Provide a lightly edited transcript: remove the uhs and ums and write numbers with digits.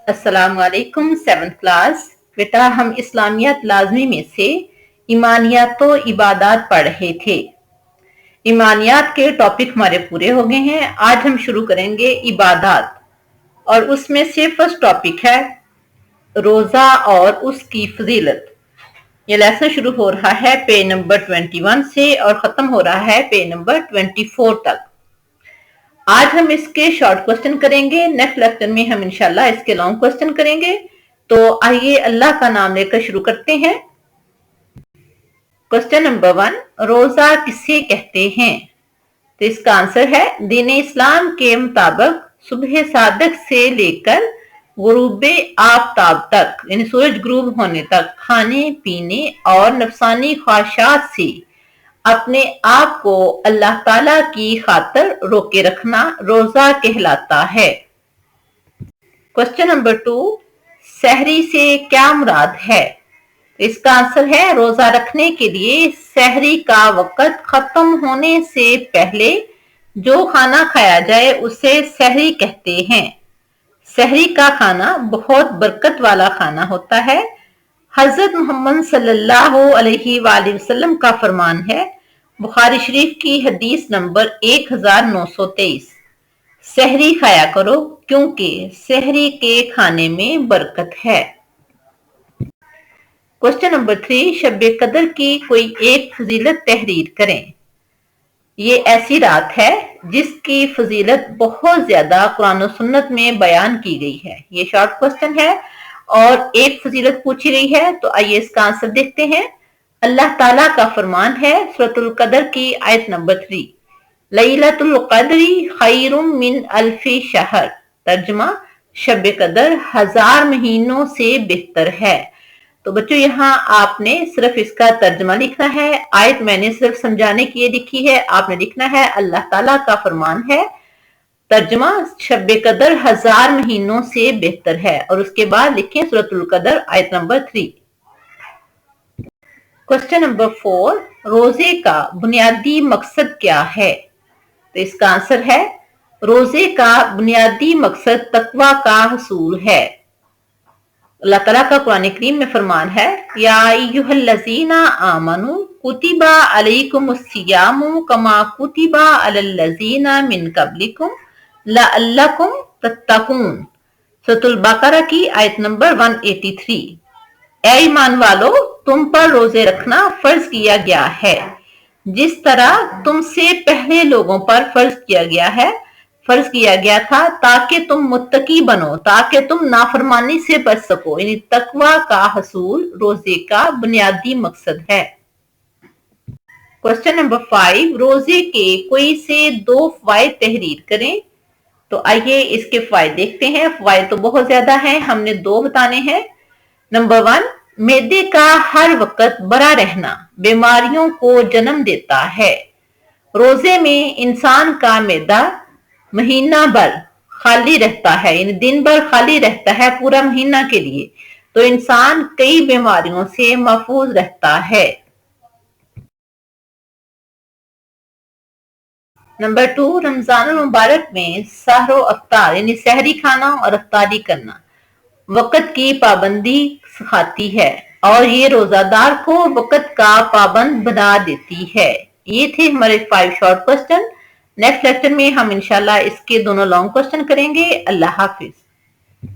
अस्सलाम वालेकुम। 7th class. बेटा हम इस्लामियात लाजमी में से ईमानियात तो इबादत पढ़ रहे थे। ईमानियात के टॉपिक हमारे पूरे हो गए हैं। आज हम शुरू करेंगे इबादत और उसमें से फर्स्ट टॉपिक है रोजा और उसकी फजीलत। ये लेसन शुरू हो रहा है पेज नंबर 21 से और खत्म हो रहा है पेज नंबर 24 तक। आज हम इसके शॉर्ट क्वेश्चन करेंगे, नेक्स्ट लेक्चर में हम इंशाल्लाह इसके लॉन्ग क्वेश्चन करेंगे। तो आइए अल्लाह का नाम लेकर शुरू करते हैं। क्वेश्चन नंबर 1, रोजा किसे कहते हैं? तो इसका आंसर है दीन इस्लाम के मुताबिक सुबह सादक से लेकर गुरूब आफ्ताब तक यानी सूरज गुरूब होने तक खाने पीने और नफसानी ख्वाहिशात से अपने आप को अल्लाह ताला की खातिर रोके रखना रोजा कहलाता है। क्वेश्चन नंबर 2, सहरी से क्या मुराद है? इसका आंसर है रोजा रखने के लिए सहरी का वक्त खत्म होने से पहले जो खाना खाया जाए उसे सहरी कहते हैं। सहरी का खाना बहुत बरकत वाला खाना होता है। हजरत मोहम्मद सल्लल्लाहु अलैहि वसल्लम का फरमान है, बुखारी शरीफ की हदीस नंबर 1923, सहरी खाया करो क्योंकि सहरी के खाने में बरकत है। क्वेश्चन नंबर 3, शब कदर की कोई एक फजीलत तहरीर करें। ये ऐसी रात है जिसकी फजीलत बहुत ज्यादा कुरान और सुन्नत में बयान की गई है। ये शॉर्ट क्वेश्चन है और एक फजीलत पूछी गई है। तो आइए इसका आंसर देखते हैं। अल्लाह ताला का फरमान है सूरतुल कदर की आयत नंबर 3, लैलतुल कदरी खैरुम मिन अल्फी शहर। तर्जुमा, शब कदर 1000 महीनों से बेहतर है। तो बच्चों यहाँ आपने सिर्फ इसका तर्जमा लिखना है। आयत मैंने सिर्फ समझाने के लिए लिखी है, आपने लिखना है अल्लाह ताला का फरमान है। तर्जमा, शब कदर 1000 महीनों से बेहतर है और उसके बाद लिखें सूरतुल कदर आयत नंबर 3। क्वेश्चन नंबर 4, रोजे का बुनियादी मकसद क्या है? तो इसका आंसर है रोजे का बुनियादी मकसद तकवा का हसूल है। अल्लाह ताला का कुरान करीम में फरमान है, या अय्युहल्लज़ीना आमनू कुतिबा अलैकुमुस्सियामु कमा कुतिबा अलल्लज़ीना मिन क़ब्लिकुम लअल्लकुम तत्तकून। सूरतुल बकरा की आयत नंबर 183, ऐ ईमान वालो तुम पर रोजे रखना फर्ज किया गया है जिस तरह तुमसे पहले लोगों पर फर्ज किया गया था ताकि तुम मुत्तकी बनो, ताकि तुम नाफरमानी से बच सको। यानी तकवा का हसूल रोजे का बुनियादी मकसद है। क्वेश्चन नंबर 5, रोजे के कोई से 2 फायदे तहरीर करें। तो आइए इसके फायदे देखते हैं। फायदे तो बहुत ज्यादा हैं, हमने 2 बताने हैं। नंबर 1, मैदे का हर वक्त बड़ा रहना बीमारियों को जन्म देता है। रोजे में इंसान का मैदा महीना भर खाली रहता है, यानी दिन भर खाली रहता है पूरा महीना के लिए, तो इंसान कई बीमारियों से महफूज रहता है। नंबर 2, रमजान मुबारक में सहरो अफ्तार यानी सहरी खाना और अफ्तारी करना वक्त की पाबंदी सिखाती है और ये रोजादार को वक्त का पाबंद बना देती है। ये थे हमारे 5 शॉर्ट क्वेश्चन। नेक्स्ट लेक्चर में हम इंशाल्लाह इसके दोनों लॉन्ग क्वेश्चन करेंगे। अल्लाह हाफिज।